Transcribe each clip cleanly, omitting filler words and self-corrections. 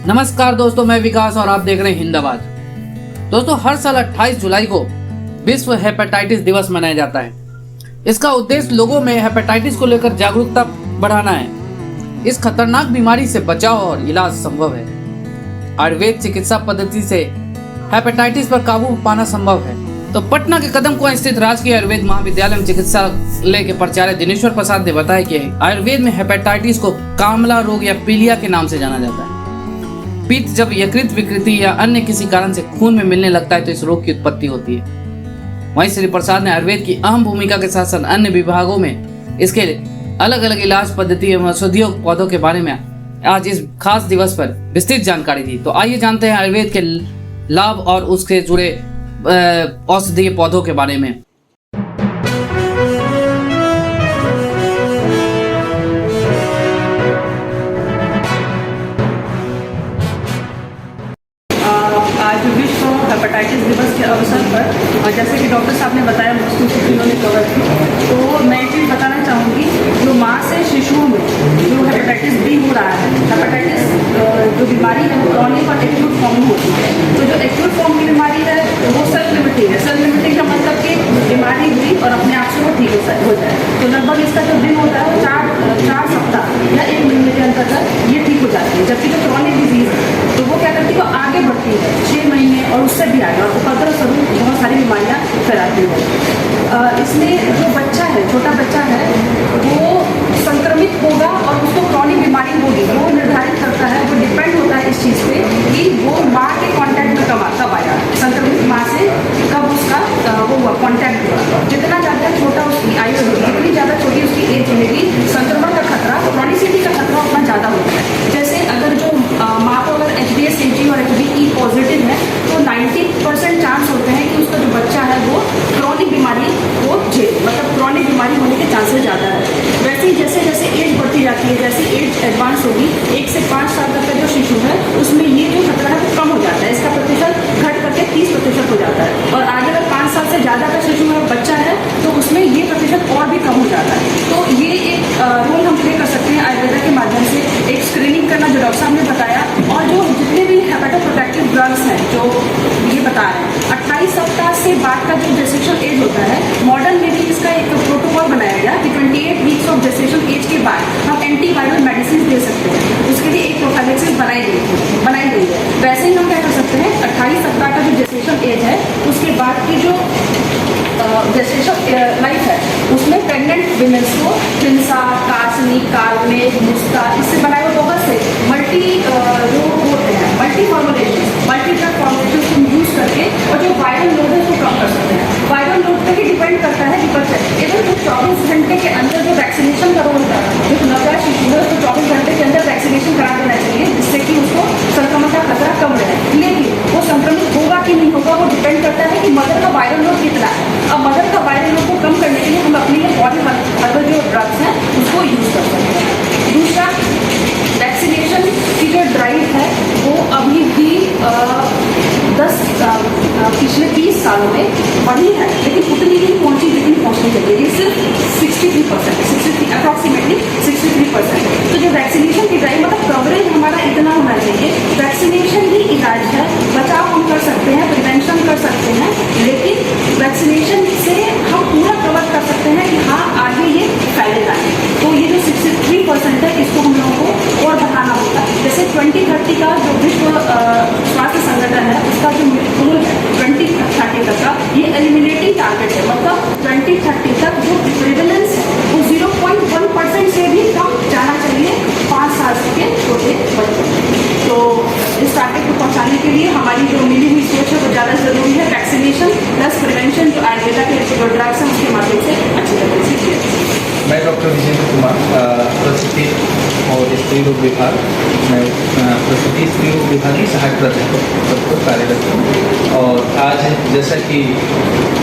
नमस्कार दोस्तों, मैं विकास और आप देख रहे हैं हिंदाबाद। दोस्तों, हर साल 28 जुलाई को विश्व हेपेटाइटिस दिवस मनाया जाता है। इसका उद्देश्य लोगों में हेपेटाइटिस को लेकर जागरूकता बढ़ाना है। इस खतरनाक बीमारी से बचाव और इलाज संभव है। आयुर्वेद चिकित्सा पद्धति से हेपेटाइटिस पर काबू पाना संभव है। तो पटना के कदम कुआं स्थित राजकीय आयुर्वेद महाविद्यालय में चिकित्सालय के प्राचार्य दिनेश्वर प्रसाद ने बताया कि आयुर्वेद में हेपेटाइटिस को कामला रोग या पीलिया के नाम से जाना जाता है। पित्त जब यकृत विकृति या अन्य किसी कारण से खून में मिलने लगता है तो इस रोग की उत्पत्ति होती है। वहीं श्री प्रसाद ने आयुर्वेद की अहम भूमिका के साथ साथ अन्य विभागों में इसके अलग अलग इलाज पद्धति एवं औषधीय पौधों के बारे में आज इस खास दिवस पर विस्तृत जानकारी दी। तो आइए जानते हैं आयुर्वेद के लाभ और उसके जुड़े औषधीय पौधों के बारे में। आज विश्व हेपेटाइटिस दिवस के अवसर पर जैसे कि डॉक्टर साहब ने बताया, उसको उन्होंने कवर की, तो मैं एक चीज़ बताना चाहूँगी। जो माँ से शिशुओं में जो हेपेटाइटिस बी हो रहा है, हेपेटाइटिस जो बीमारी है वो क्रॉनिक और एक्यूट फॉर्म में होती है। तो जो एक्यूट फॉर्म की बीमारी है वो सेल्फ लिमिटिंग है। सेल्फ लिमिटिंग का मतलब कि बीमारी हुई और अपने आप से वो ठीक हो जाए। तो लगभग इसका जो दिन होता है वो चार सप्ताह या 1 महीने के अंतर्गत ये ठीक हो जाती है। जबकि जो क्रॉनिक डिजीज है तो वो क्या करती है, वो आगे बढ़ती है 6 महीने और उससे भी आगे, और उपद्रव स्वरूप बहुत सारी बीमारियाँ फैलाती है। इसमें जो बच्चा है, छोटा बच्चा है, वो संक्रमित होगा और उसको क्रॉनिक बीमारी होगी, वो निर्धारित करता है, वो डिपेंड होता है इस चीज़ पे कि वो माँ के कांटेक्ट में कब आया, संक्रमित माँ से कब उसका वो कांटेक्ट हुआ। जितना ज़्यादा छोटा उसकी आयु होगी, जितनी ज़्यादा छोटी उसकी एज रहेगी, संक्रमण का खतरा, क्रॉनिसिटी का खतरा उतना ज़्यादा होता है। जैसे अगर जो माँ को अगर HbA और HbE पॉजिटिव है तो 90% चांस होते हैं कि उसका जो बच्चा है वो क्रॉनिक बीमारी को मतलब क्रॉनिक बीमारी होने के चांसेस ज़्यादा है। वैसे ही जैसे जैसे एज बढ़ती जाती है, जैसे एज एडवांस होगी, 1 से 5 साल तक का जो शिशु है उसमें ये जो खतरा है वो कम हो जाता है। इसका प्रतिशत घट करके 30% हो जाता है। और आगे अगर 5 साल से ज़्यादा का शिशु है, बच्चा है, तो उसमें ये प्रतिशत और भी कम हो जाता है। तो ये एक रोल हम प्ले कर सकते हैं आयुर्वेदा के माध्यम से। एक स्क्रीनिंग करना जो डॉक्टर साहब ने बताया, और जो जितने भी हेपेटोप्रोटेक्टिव ड्रग्स हैं जो ये बता रहे हैं, 28 सप्ताह से बाद का जो जेस्टेशन एज होता है, मॉडर्न में भी इसका एक प्रोटोकॉल बनाया गया कि 28 वीक्स ऑफ जेस्टेशन एज के बाद हम एंटीवायरल मेडिसिन दे सकते हैं। उसके लिए एक प्रोफाइलेक्सिस बनाई गई है। वैसे ही हम क्या कर सकते हैं, 28 सप्ताह का जो जेस्टेशन एज है उसके बाद की जो जेस्टेशन लाइफ है उसमें प्रेग्नेंट विमेंस को हिंसा, कासनी, कालमेघ, मुस्ता, इससे बनाए हुए बहुत से मल्टी जो होते हैं मल्टी ड्रग फॉर्मुलेशन को यूज करके, और जो वायरल लोड है उसको कम कर सकते हैं। वायरल लोड पर ही डिपेंड करता है कि बच्चा इधर जो 24 घंटे के अंदर जो वैक्सीनेशन का रोल है, जो नवजात शिशु है उसको 24 घंटे के अंदर वैक्सीनेशन करा देना चाहिए, जिससे कि उसको संक्रमण का खतरा कम रहे। लेकिन वो संक्रमित होगा कि नहीं होगा वो डिपेंड करता है कि मदर का वायरल लोड कितना है। अब मदर का वायरल लोड को कम करने के लिए हम अपने बॉडी अदर जो ड्रग्स हैं उसको यूज कर सकते हैं। दूसरा, वैक्सीनेशन की जो ड्राइव है वो अभी भी पिछले 30 सालों में बढ़ी है, लेकिन उतनी ही पहुंची जितनी पहुंचनी चाहिए। ये सिर्फ 63% अप्रॉक्सीमेटली 63%। तो जो वैक्सीनेशन की ड्राइव मतलब कवरेज हमारा इतना होना चाहिए। वैक्सीनेशन ही इलाज है, बचाव हम कर सकते हैं, प्रिवेंशन कर सकते हैं, लेकिन वैक्सीनेशन से हम पूरा कवर कर सकते हैं कि हाँ आगे ये फैलेगा। तो ये जो 63% है इसको हम लोगों को और बढ़ाना होगा। जैसे 2030 का जो विश्व स्वास्थ्य संगठन है उसका जो गोल है 2030 तक का, ये एलिमिनेटिंग टारगेट है। मतलब 2030 तक जो प्रिवेलेंस है वो 0.1% से भी कम जाना चाहिए 5 साल के छोटे बच्चों। तो इस टारगेट को पहुंचाने के लिए हमारी जो मिली हुई सोच है वो ज़्यादा जरूरी है। वैक्सीनेशन प्लस प्रिवेंशन जो आयुर्वेदा के जो ड्रग्स हैं उसके माध्यम से अच्छी तरह से किया। मैं डॉक्टर विजेंद्र कुमार, प्रसूति और स्त्री रोग विभाग में प्रसूति स्त्री रोग विभाग की सहायक प्राध्यापक पर कार्यरत हूँ। और आज जैसा कि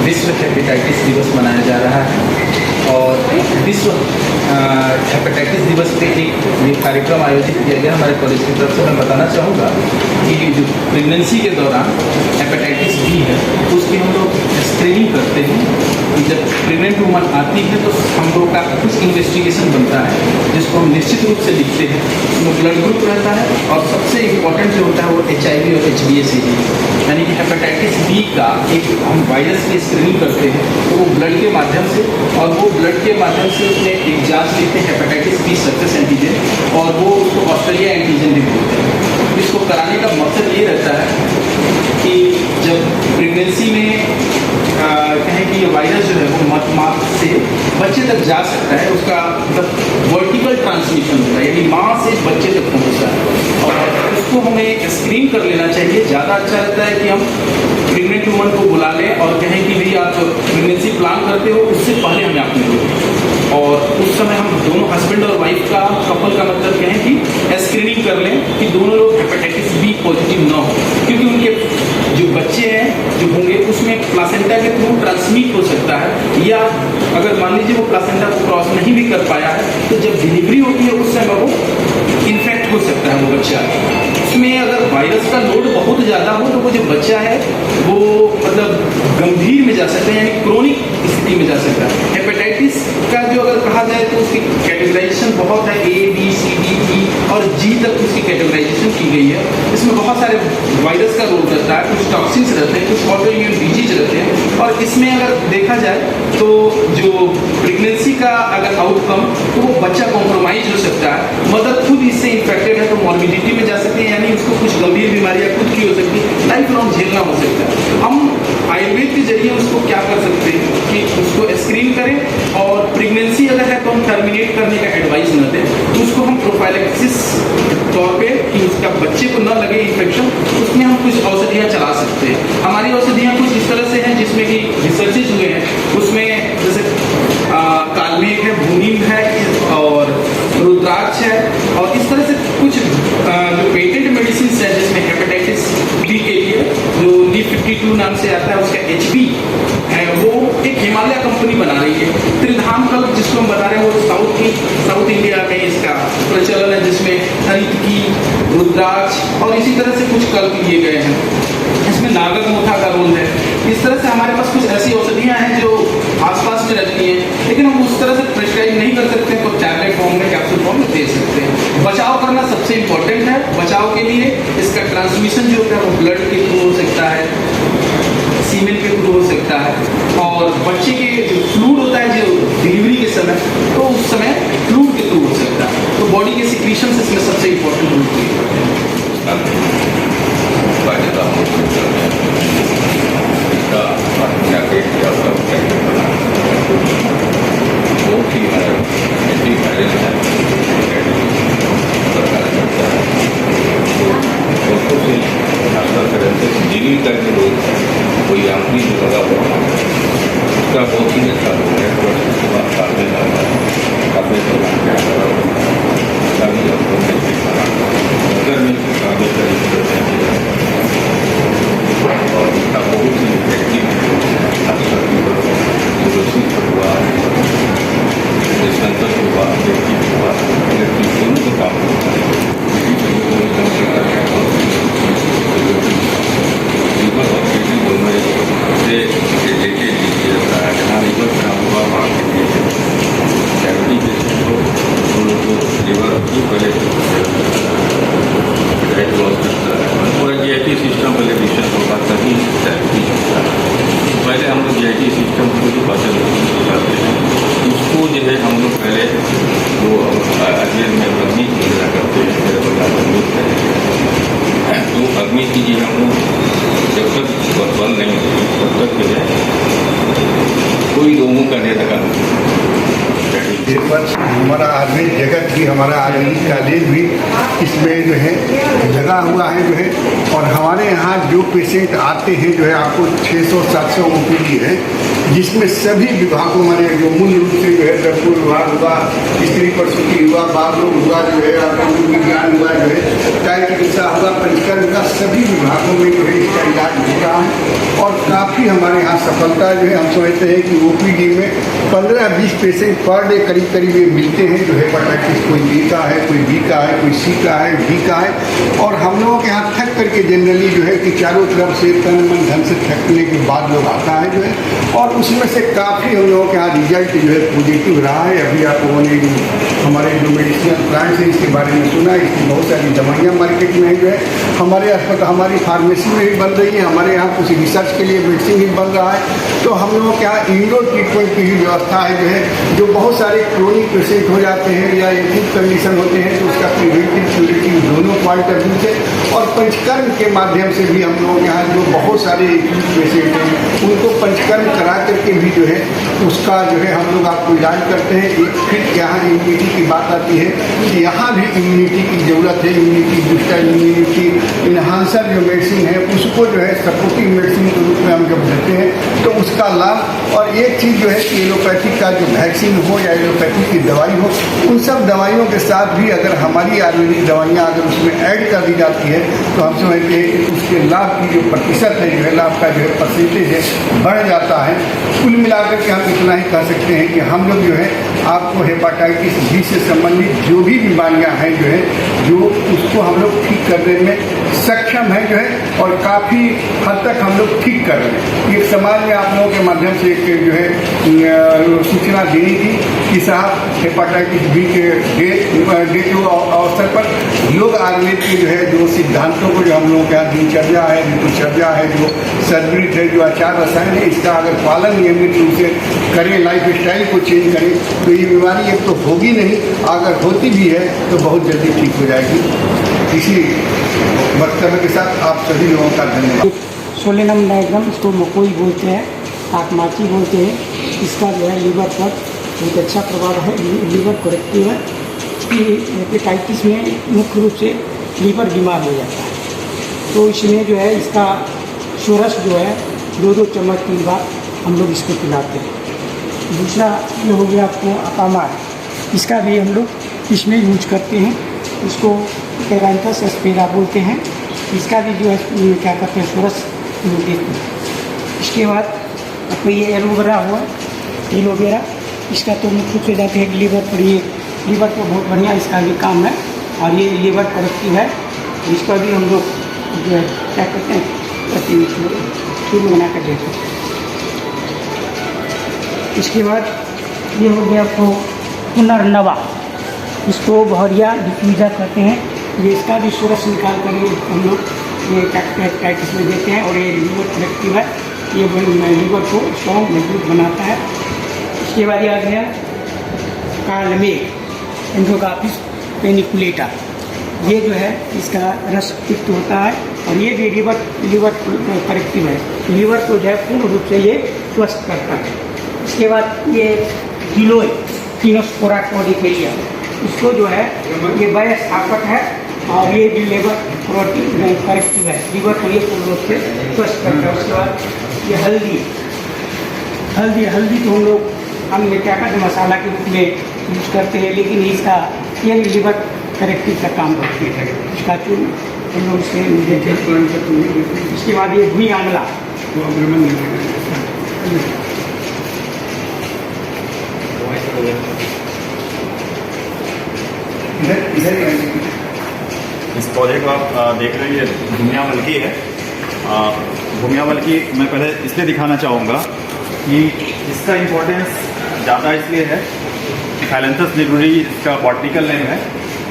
विश्व हेपेटाइटिस दिवस मनाया जा रहा है और विश्व हेपेटाइटिस दिवस पे एक कार्यक्रम आयोजित किया गया हमारे कॉलेज की तरफ से। मैं बताना चाहूँगा कि जो प्रेगनेंसी के दौरान हेपेटाइटिस बी है उसकी हम लोग स्क्रीनिंग करते हैं। जब प्रेग्नेंट वूमन आती है तो हम लोग का कुछ इन्वेस्टिगेशन बनता है जिसको हम निश्चित रूप से लिखते हैं। उसमें ब्लड ग्रुप रहता है और सबसे इम्पॉर्टेंट HbA यानी कि हेपेटाइटिस बी का एक हम वायरस की स्क्रीनिंग करते हैं, तो वो ब्लड के माध्यम से, और वो ब्लड के माध्यम से उसमें एक जांच लेते हैं हेपेटाइटिस बी सरफेस एंटीजन, और वो उसको ऑस्ट्रेलिया एंटीजन भी बोलते हैं। इसको कराने का मकसद ये रहता है कि जब प्रेगनेंसी में कहें कि ये वायरस जो है वो माँ से बच्चे तक जा सकता है, उसका मतलब वर्टिकल ट्रांसमिशन होता है, यानी माँ से बच्चे तक पहुँचता है, और उसको हमें स्क्रीन कर लेना चाहिए। ज़्यादा अच्छा रहता है कि हम प्रेग्नेंट वुमन को बुला लें और कहें कि भाई आप प्रेगनेंसी प्लान करते हो, उससे पहले हमें आपने बोलें, और उस समय हम दोनों हस्बैंड और वाइफ का, कपल का मतलब कहें कि स्क्रीनिंग कर लें कि दोनों लोग हेपेटाइटिस बी पॉजिटिव ना हो, क्योंकि उनके जो बच्चे हैं जो होंगे उसमें प्लासेंटा के थ्रू ट्रांसमिट हो सकता है, या अगर मान लीजिए वो प्लासेंटा को क्रॉस नहीं भी कर पाया है तो जब डिलीवरी होती है उस समय वो इन्फेक्ट हो सकता है वो बच्चा। उसमें अगर वायरस का लोड बहुत ज़्यादा हो तो वो जो बच्चा है वो मतलब गंभीर में जा सकता है, यानी क्रोनिक स्थिति में जा सकता है। हेपेटाइटिस का जो अगर कहा जाए तो उसकी कैटेगराइजेशन बहुत है, A, B, C, D, E और G तक उसकी कैटेगराइजेशन की गई है। इसमें बहुत सारे वायरस का रोल रहता है, कुछ टॉक्सिन्स रहते हैं, कुछ ऑटो इम्यून डिजीज रहते हैं, और इसमें अगर देखा जाए तो जो प्रेगनेंसी का अगर आउटकम, तो वो बच्चा कॉम्प्रोमाइज हो सकता है। मदर खुद इससे इन्फेक्टेड है तो मॉर्बिडिटी में जा सकती है, यानी उसको कुछ गंभीर बीमारियां खुद की हो सकती है, लाइफ लॉन्ग झेलना हो सकता है। हम आयुर्वेद के जरिए उसको क्या कर सकते हैं कि उसको स्क्रीन करें, और प्रेगनेंसी अगर है तो हम टर्मिनेट करने का एडवाइस न दें, तो उसको हम प्रोफाइलैक्सिस तौर पे कि उसका बच्चे को न लगे इन्फेक्शन, उसमें हम कुछ औषधियाँ चला सकते हैं। हमारी औषधियाँ कुछ इस तरह से हैं जिसमें कि रिसर्चेज हुए हैं, उसमें जैसे कालमेघ है, भूनीम है और रुद्राक्ष है, और इस तरह से कुछ जो पेटेंट मेडिसिन है जिसमें हेपेटाइटिस बी के लिए जो Li52 नाम से आता है उसका HB है, वो एक हिमालय कंपनी बना रही है। त्रिधाम कल्प जिसको हम बता रहे हैं वो साउथ इंडिया में इसका प्रचलन है, जिसमें हरित की, रुद्राक्ष और इसी तरह से कुछ कल्प लिए गए हैं। इसमें नागक मोथा का रोल है। इस तरह से हमारे पास कुछ ऐसी औषधियाँ हैं जो आसपास में रहती हैं, लेकिन हम उस तरह से प्रिस्क्राइब नहीं कर सकते, तो टैबलेट फॉर्म में, कैप्सूल फॉर्म में दे सकते हैं। बचाव करना सबसे इम्पोर्टेंट है। बचाव के लिए इसका ट्रांसमिशन जो होता है वो ब्लड के थ्रू हो सकता है, सीमेन के थ्रू हो सकता है, और बच्चे के जो फ्लूइड होता है जो डिलीवरी के समय, तो उस समय फ्लूइड के थ्रू हो सकता है। तो बॉडी के सिक्रीशन इसमें सबसे इम्पोर्टेंट रोल प्ले करते हैं। बहुत ही एंटीवायरल है, दोस्तों से खासतौर पर डीलिंग का जो रोग है कोई आमदी जो लगा हुआ है उसका बहुत ही अच्छा रोग है। और उसके बाद काफी लगा काफी काफी अगर में काफी और इसका बहुत ही इफेक्टिव तुलसी हुआ, संतत हुआ, इलेक्ट्रिक हुआ, इलेक्ट्रिक दोनों को काम होता है। लीवर और किडनी दोनों से रिलेटेड चीज़ रहता है। जहाँ लीवर खराब हुआ वहाँ किडनी कैविटी के दोनों को लीवर की पहले डाइट लॉस करता है, पूरा GI सिस्टम पहले डिस्टर्ब होगा तभी डायबिटीज होता है। पहले हम लोग GI सिस्टम को जो पाचन जाते हैं उसको जो है हम लोग पहले वो अजमेर में अग्नि की पूजा करते हैं, मेरे बल्ला अग्नि करेंगे। तो अग्नि की जी हम लोग जब तक बंद नहीं होती तब तक जो है कोई रोगों का निराकरण हमारा आयुर्वेद जगत भी, हमारा आयुर्वेदिक कॉलेज भी इसमें जो है लगा हुआ है जो है। और हमारे यहाँ जो पेशेंट आते हैं जो है आपको 600-700 OPD है, जिसमें सभी विभागों हमारे जो मूल रूप से जो है दर्पण विभाग हुआ, स्त्री प्रसूति हुआ, बाल रोग हुआ, जो है विज्ञान हुआ, जो है चाहे चिकित्सा हुआ, परिष्कार हुआ, सभी विभागों में जो है इसका इलाज हो रहा है। और काफ़ी हमारे यहाँ सफलता जो है, हम समझते हैं कि OPD में 15-20 पेशेंट पर डे करीब ये मिलते हैं जो हेपेटाइटिस कोई A का है, कोई B का है, कोई C का है, D का है। और हम लोगों के यहाँ थक करके जनरली जो है कि चारों तरफ से तन मन धन से थकने के बाद लोग आता है जो है, और उसमें से काफ़ी हम लोगों के यहाँ रिजल्ट जो है पॉजिटिव रहा है। अभी आप लोगों ने हमारे जो मेडिसिनल प्लांट्स हैं इसके बारे में सुना है, इसकी बहुत सारी दवाइयाँ मार्केट में है जो है। हमारे अस्पताल, हमारी फार्मेसी में भी बन रही है, हमारे यहाँ कुछ रिसर्च के लिए मेडिसिन भी बन रहा है। तो हम लोगों के यहाँ इंडोर ट्रीटमेंट की भी व्यवस्था है जो बहुत सारे क्रोनिक पेशेंट हो जाते हैं या एक्यूट कंडीशन होते हैं, तो उसका प्रिवेंटिव क्यूरेटिव दोनों पॉइंट ऑफ व्यू से और पंचकर्म के माध्यम से भी हम लोगों के यहाँ जो बहुत सारे एक्यूट पेशेंट हैं उनको पंचकर्म करा करके भी जो है उसका जो है हम लोग आपको इलाज करते हैं। एक फिर यहाँ इम्यूनिटी की बात आती है कि यहाँ भी इम्यूनिटी की ज़रूरत है। इम्यूनिटी बूस्टर, इम्यूनिटी इन्हांसर जो मेडिसिन है उसको जो है सपोर्टिव मेडिसिन के रूप में हम जब देते हैं तो उसका लाभ। और एक चीज़ जो है कि एलोपैथिक का जो वैक्सीन हो या एलोपैथिक की दवाई हो, उन सब दवाइयों के साथ भी अगर हमारी आयुर्वेदिक दवाइयाँ अगर उसमें ऐड कर दी जाती है तो हम समझते हैं कि उसके लाभ की जो प्रतिशत है, जो है लाभ का जो है परसेंटेज है बढ़ जाता है। कुल मिलाकर के हम इतना ही कह सकते हैं कि हम लोग जो है आपको हेपाटाइटिस बी से संबंधित जो भी बीमारियां हैं जो है जो उसको हम लोग ठीक करने में सक्षम है जो है, और काफ़ी हद तक हम लोग ठीक कर रहे हैं। ये समाज में आप लोगों के माध्यम से एक जो है सूचना देनी थी कि साहब हेपाटाइटिस बी के डे के अवसर पर योग आयुर्वेद के जो है जो सिद्धांतों को जो हम लोगों के यहाँ दिनचर्या है, ऋतुचर्या है, जो सर्वृत है, जो आचार रसायन है, इसका अगर पालन नियमित रूप से करें, लाइफ स्टाइल को चेंज करें तो ये बीमारी एक तो होगी नहीं, अगर होती भी है तो बहुत जल्दी ठीक हो जाएगी। इसी वक्तव्य के साथ आप सभी लोगों का धन्यवाद। सोलेनम डायग्राम, इसको मकोई बोलते हैं, ताकमाची बोलते हैं। इसका जो है लीवर पर बहुत अच्छा प्रभाव है, लीवर करेक्टिव है। हेपेटाइटिस में मुख्य रूप से लीवर बीमार हो जाता है, तो इसमें जो है इसका सोरस जो है 2-2 चम्मच 3 बार हम लोग इसको पिलाते हैं। दूसरा जो हो गया आपको अपामार, इसका भी हम लोग इसमें यूज करते हैं। इसको कैरांथस एस्पेरा बोलते हैं। इसका भी जो है क्या करते हैं सोरस देते हैं। इसके बाद आपको ये एलोवेरा हुआ, एलोवेरा इसका तो मुख्य रूप से जाते हैं लीवर पर, ये लीवर को बहुत बढ़िया इसका भी काम है और ये लीवर करेक्टिव है। इसका भी हम लोग जो है क्या करते हैं चूर्ण बना कर देते हैं। इसके बाद ये हो गया आपको पुनर्नवा, इसको बहरिया डिफ्यूज़र कहते हैं। ये इसका भी सोरस निकाल कर हम लोग ये हेपेटाइटिस में देते हैं और ये लीवर करेक्टिव है, ये लीवर को स्ट्रॉन्ग मजबूत बनाता है। इसके बाद ये आ गया कालमेघ एंड्रोगाफिस पेनिकुलेटा, ये जो है इसका रस पित्त होता है और ये भी लीवर करेक्टिव है, लीवर को जो है पूर्ण रूप से ये स्वस्थ करता है। इसके बाद ये गिलोय कीनोस्पोरा कोडिफेरिया, इसको जो है ये बयस्थापक है और ये भी लीवर प्रोटीन करेक्टिव है, लीवर को ये पूर्ण रूप से स्वस्थ करता है। उसके बाद ये हल्दी तो हम ये क्या करते हैं मसाला के रूप में यूज करते हैं, लेकिन इसका ये लीवर करेक्टिव का काम करती है। इसका चूर्ण हम लोग से देते हैं। इसके बाद ये भुई आंवला, इस पौधे को आप देख रहे हैं, ये भूमियावल्की है। भूमियावल्की मैं पहले इसलिए दिखाना चाहूँगा कि इसका इम्पोर्टेंस ज़्यादा इसलिए है, फैलेंथस निगुरी इसका बॉटनिकल नेम है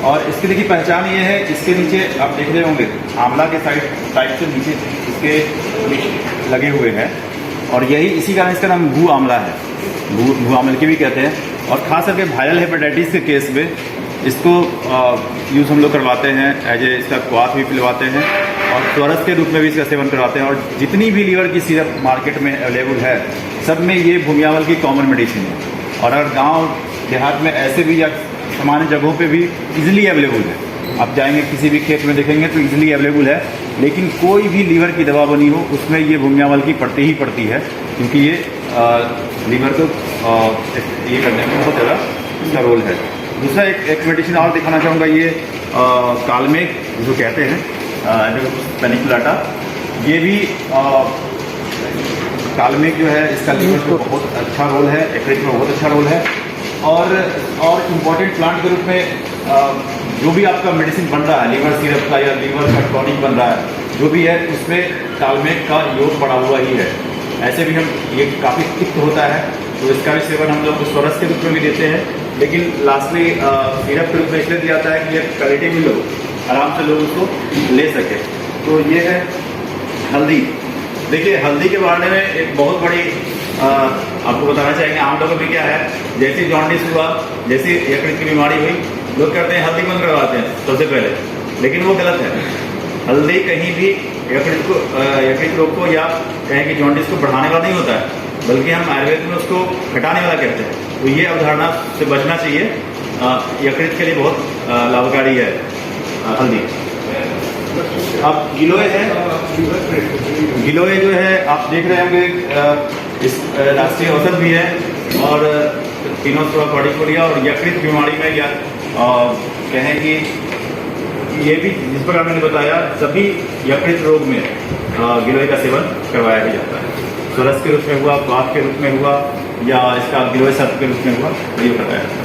और इसकी देखिए पहचान ये है, इसके नीचे आप देख रहे होंगे आंवला के टाइप से नीचे इसके लगे हुए हैं और यही इसी कारण इसका नाम भू आंवला है, भू आंवलकी भी कहते हैं। और खास करके वायरल हेपेटाइटिस के केस में इसको यूज़ हम लोग करवाते हैं, एज ए इसका क्वाथ भी पिलवाते हैं और त्वरस के रूप में भी इसका सेवन करवाते हैं। और जितनी भी लीवर की सिरप मार्केट में अवेलेबल है सब में ये भूमियावल्की कॉमन मेडिसिन है और अगर गांव देहात में ऐसे भी या सामान्य जगहों पे भी इजीली अवेलेबल है। आप जाएंगे किसी भी खेत में देखेंगे तो इजीली अवेलेबल है, लेकिन कोई भी लीवर की दवा बनी हो उसमें ये भूमियावल्की पड़ती ही पड़ती है, क्योंकि ये लीवर को ये करने में बहुत ज़्यादा इसका रोल है। दूसरा एक मेडिसिन और दिखाना चाहूँगा, ये कालमेघ जो कहते हैं पेनिकुलेटा, ये भी कालमेघ जो है इसका लीवर को बहुत अच्छा रोल है, एक्रेज में बहुत अच्छा रोल है। और इम्पॉर्टेंट प्लांट के रूप में जो भी आपका मेडिसिन बन रहा है, लीवर सिरप का या लीवर का टॉनिक बन रहा है, जो भी है उसमें कालमेघ का योग पड़ा हुआ ही है। ऐसे भी हम ये काफ़ी तिक्त होता है तो इसका भी सेवन हम लोग स्वरस के रूप में भी देते हैं, लेकिन लास्टली सिरप के रूप में इसलिए दिया जाता है कि ये पैलेटिव लो आराम से लोग उसको ले सके। तो ये है हल्दी। देखिए हल्दी के बारे में एक बहुत बड़ी आपको बताना चाहेंगे, आम लोगों में क्या है, जैसे जॉन्डिस हुआ, जैसे यकृत की बीमारी हुई, लोग कहते हैं हल्दी बंद करवाते हैं सबसे पहले, लेकिन वो गलत है। हल्दी कहीं भी यकृत रोग को या कहें कि जॉन्डिस को बढ़ाने वाला नहीं होता है, बल्कि हम आयुर्वेद में उसको घटाने वाला कहते हैं। तो ये अवधारणा से बचना चाहिए। यकृत के लिए बहुत लाभकारी है हल्दी। अब गिलोय है, गिलोय जो है आप देख रहे होंगे इस राष्ट्रीय औसत भी है, और तीनों कॉर्डिकोरिया और यकृत बीमारी में या कहें कि ये भी जिस प्रकार मैंने बताया, सभी यकृत रोग में गिलोय का सेवन करवाया भी जाता है। तो रस के रूप में हुआ, स्वाद के रूप में हुआ, या इसका गिलोय शब्द के रूप में हुआ, ये बताया।